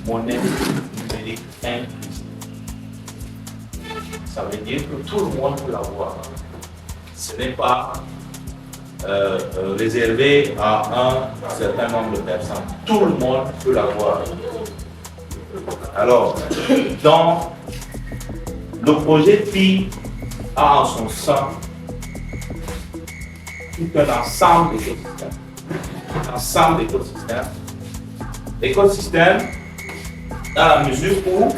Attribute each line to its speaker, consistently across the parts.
Speaker 1: monnaie numérique inclusive. Ça veut dire que tout le monde peut l'avoir. Ce n'est pas réservé à un certain nombre de personnes. Tout le monde peut l'avoir. Alors, dans le projet PI a en son sein tout un ensemble d'écosystèmes. Ensemble d'écosystèmes. Écosystème dans la mesure où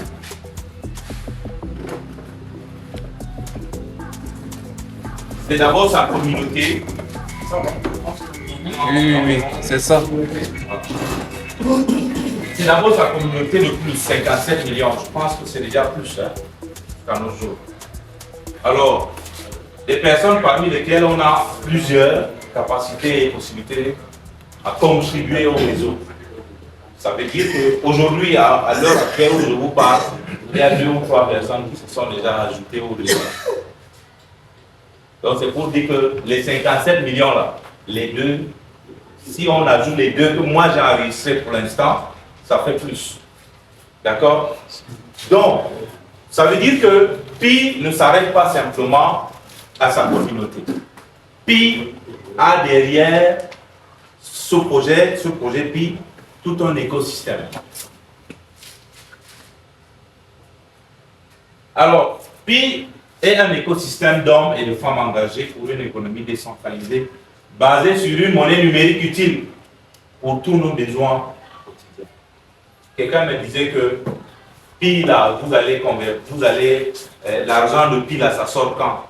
Speaker 1: c'est d'abord sa communauté.
Speaker 2: Oui, c'est ça.
Speaker 1: C'est d'abord sa communauté de plus de 57 millions. Je pense que c'est déjà plus qu'à nos jours. Alors, des personnes parmi lesquelles on a plusieurs capacités et possibilités à contribuer au réseau. Ça veut dire qu'aujourd'hui, à l'heure actuelle où je vous parle, il y a 2 ou 3 personnes qui se sont déjà ajoutées au réseau. Donc c'est pour dire que les 57 millions là, les deux, si on ajoute les deux que moi j'ai enregistrés pour l'instant, ça fait plus. D'accord? Donc, ça veut dire que Pi ne s'arrête pas simplement à sa communauté. Pi a derrière ce projet Pi, tout un écosystème. Alors, Pi est un écosystème d'hommes et de femmes engagés pour une économie décentralisée basée sur une monnaie numérique utile pour tous nos besoins quotidiens. Quelqu'un me disait que Pi, là, l'argent de Pi, là, ça sort quand?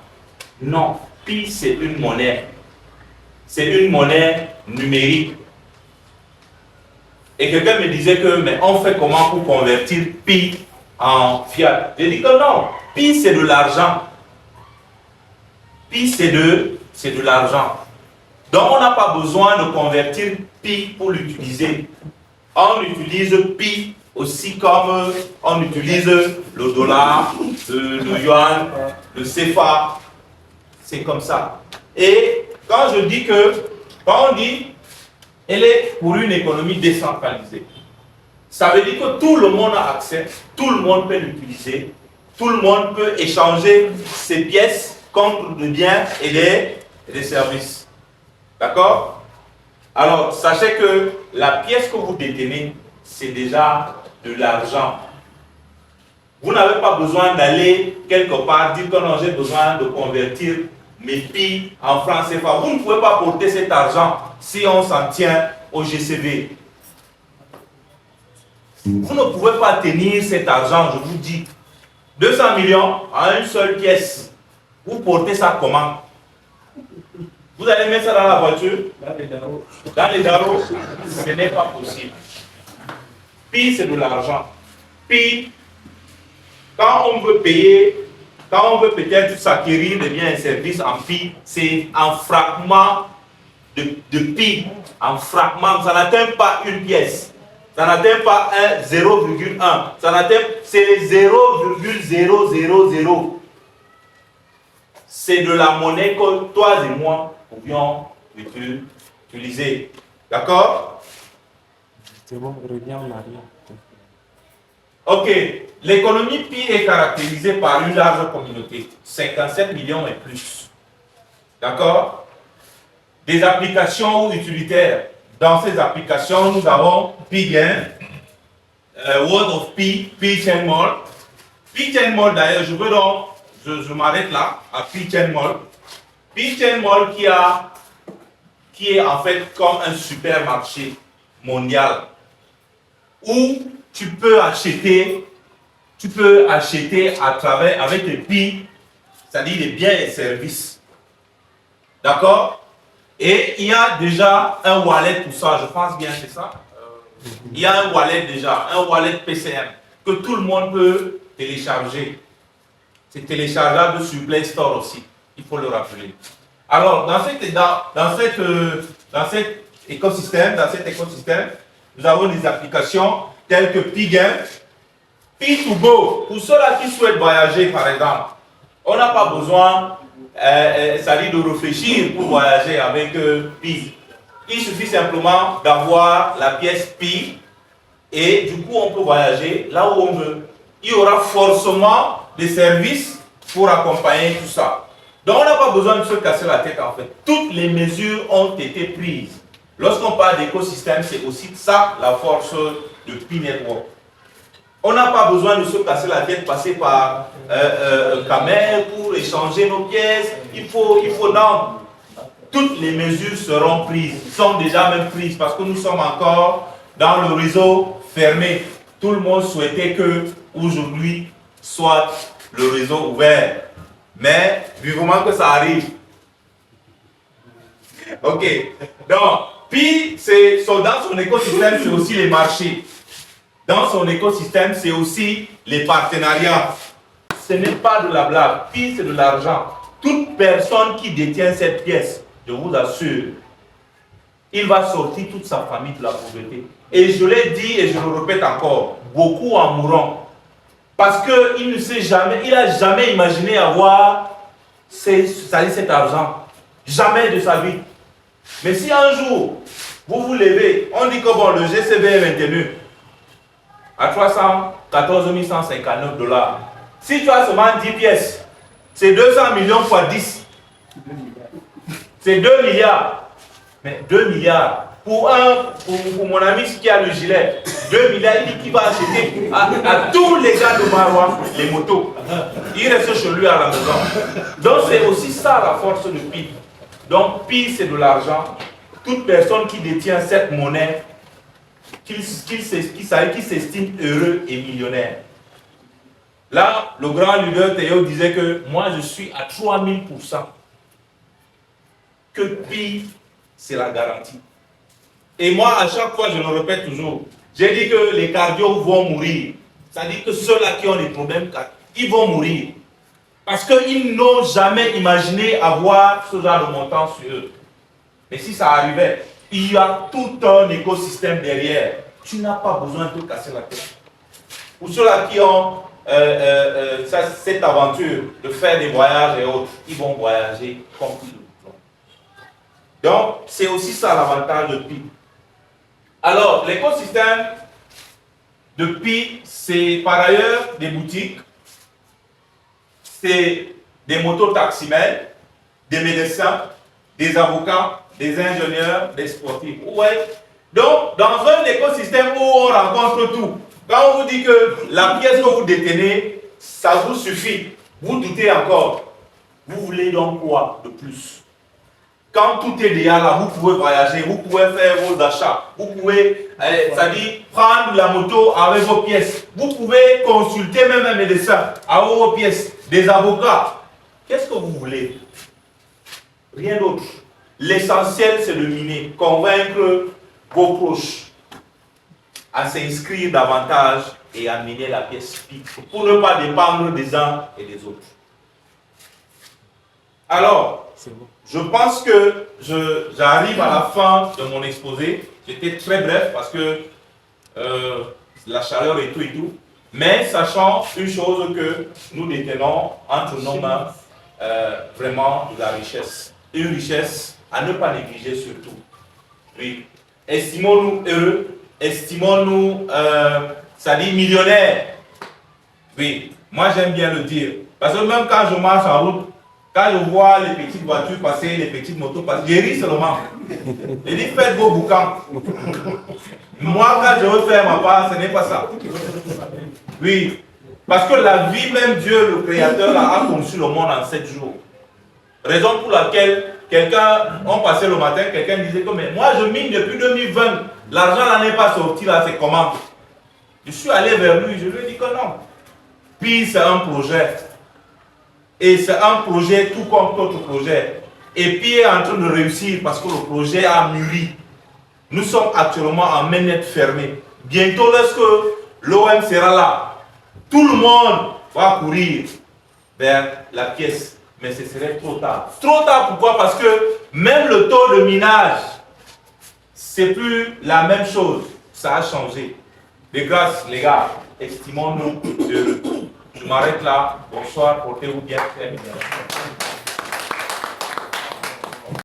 Speaker 1: Non, Pi, c'est une monnaie. C'est une monnaie numérique. Et quelqu'un me disait que, mais on fait comment pour convertir Pi en fiat? J'ai dit que non, Pi c'est de l'argent. Pi c'est de l'argent. Donc on n'a pas besoin de convertir Pi pour l'utiliser. On utilise Pi aussi comme on utilise le dollar, le yuan, le CFA. C'est comme ça. Et quand on dit elle est pour une économie décentralisée, ça veut dire que tout le monde a accès, tout le monde peut l'utiliser, tout le monde peut échanger ses pièces contre des biens et des services. D'accord? Alors, sachez que la pièce que vous détenez, c'est déjà de l'argent. Vous n'avez pas besoin d'aller quelque part dire que non, j'ai besoin de convertir mes Pi en francs CFA. Vous ne pouvez pas porter cet argent si on s'en tient au GCV. Vous ne pouvez pas tenir cet argent, je vous dis. 200 millions en une seule pièce. Vous portez ça comment? Vous allez mettre ça dans la voiture? Dans les darros, ce n'est pas possible. Pi, c'est de l'argent. Pi, quand on veut payer, quand on veut peut-être s'acquérir des biens et services en Pi, c'est en fragments de Pi. En fragments, ça n'atteint pas une pièce. Ça n'atteint pas 0,1. Ça n'atteint, c'est 0,000. C'est de la monnaie que toi et moi pouvions utiliser. D'accord?
Speaker 2: C'est bon, reviens en arrière.
Speaker 1: Ok. L'économie Pi est caractérisée par une large communauté. 57 millions et plus. D'accord? Des applications ou utilitaires. Dans ces applications, nous avons PiGain, World of Pi, PiChainMall. PiChainMall, d'ailleurs, je m'arrête là, à PiChainMall. PiChainMall qui est en fait comme un supermarché mondial où tu peux acheter à travers, avec les Pi, c'est-à-dire les biens et services. D'accord? Et il y a déjà un wallet pour ça, je pense bien c'est ça. Il y a un wallet déjà, un wallet PCM, que tout le monde peut télécharger. C'est téléchargeable sur Play Store aussi, il faut le rappeler. Alors, dans cet écosystème, nous avons des applications telles que PiGain, Pi2Go, pour ceux-là qui souhaitent voyager par exemple. On n'a pas besoin de réfléchir pour voyager avec Pi. Il suffit simplement d'avoir la pièce Pi et du coup on peut voyager là où on veut. Il y aura forcément des services pour accompagner tout ça. Donc on n'a pas besoin de se casser la tête en fait. Toutes les mesures ont été prises. Lorsqu'on parle d'écosystème, c'est aussi ça la force de Pi Network. On n'a pas besoin de se casser la tête, passer par Camer pour échanger nos pièces. Il faut non. Toutes les mesures seront prises, sont déjà même prises parce que nous sommes encore dans le réseau fermé. Tout le monde souhaitait que aujourd'hui soit le réseau ouvert. Mais vivement que ça arrive. Ok. Donc, Pi, dans son écosystème, c'est aussi les marchés. Dans son écosystème, c'est aussi les partenariats. Ce n'est pas de la blague. Pi, c'est de l'argent. Toute personne qui détient cette pièce, je vous assure, il va sortir toute sa famille de la pauvreté. Et je l'ai dit et je le répète encore, beaucoup en mourront. Parce qu'il ne sait jamais, il n'a jamais imaginé avoir cet argent. Jamais de sa vie. Mais si un jour, vous vous levez, on dit que bon, le GCB est maintenu à 314 159 $. Si tu as seulement 10 pièces, c'est 200 millions fois 10. C'est 2 milliards. Mais 2 milliards. Pour mon ami qui a le gilet, 2 milliards, il dit qu'il va acheter à tous les gars de Marois les motos. Il reste chez lui à la maison. Donc c'est aussi ça la force de Pi. Donc Pi, c'est de l'argent. Toute personne qui détient cette monnaie, qui s'estime heureux et millionnaire. Là, le grand leader Théo disait que moi je suis à 3000%. Que Pi, c'est la garantie. Et moi, à chaque fois, je le répète toujours, j'ai dit que les cardios vont mourir. C'est-à-dire que ceux-là qui ont des problèmes, ils vont mourir. Parce qu'ils n'ont jamais imaginé avoir ce genre de montant sur eux. Mais si ça arrivait, il y a tout un écosystème derrière. Tu n'as pas besoin de te casser la tête. Pour ceux-là qui ont cette aventure de faire des voyages et autres, ils vont voyager comme ils le font. Donc, c'est aussi ça l'avantage de Pi. Alors, l'écosystème de Pi, c'est par ailleurs des boutiques, c'est des mototaximens, des médecins, des avocats, des ingénieurs, des sportifs. Ouais. Donc, dans un écosystème où on rencontre tout, quand on vous dit que la pièce que vous détenez, ça vous suffit, vous doutez encore. Vous voulez donc quoi de plus? Quand tout est déjà là, vous pouvez voyager, vous pouvez faire vos achats, vous pouvez, c'est-à-dire prendre la moto avec vos pièces, vous pouvez consulter même un médecin avec vos pièces, des avocats. Qu'est-ce que vous voulez? Rien d'autre. L'essentiel, c'est de miner, convaincre vos proches à s'inscrire davantage et à miner la pièce Pi pour ne pas dépendre des uns et des autres. Alors, je pense que j'arrive à la fin de mon exposé. J'étais très bref parce que la chaleur et tout, mais sachant une chose que nous détenons entre nos mains, vraiment de la richesse. Une richesse à ne pas négliger surtout. Oui. Estimons-nous heureux, estimons-nous, c'est-à-dire millionnaires. Oui, moi j'aime bien le dire. Parce que même quand je marche en route, quand je vois les petites voitures passer, les petites motos passer, je ris seulement. Je dis faites vos boucans. Moi quand je veux faire ma part, ce n'est pas ça. Oui, parce que la vie, même Dieu le Créateur a conçu le monde en 7 jours. Raison pour laquelle on passait le matin, quelqu'un disait que mais moi je mine depuis 2020, l'argent là n'est pas sorti là, c'est comment? Je suis allé vers lui, je lui ai dit que non. Puis c'est un projet. Et c'est un projet tout comme d'autres projets. Et puis il est en train de réussir parce que le projet a mûri. Nous sommes actuellement en mainnet fermé. Bientôt lorsque l'OM sera là, tout le monde va courir vers la pièce. Mais ce serait trop tard. Trop tard pourquoi? Parce que même le taux de minage, c'est plus la même chose. Ça a changé. De grâce, les gars, estimons-nous heureux. Je m'arrête là. Bonsoir, portez-vous bien. Très bien.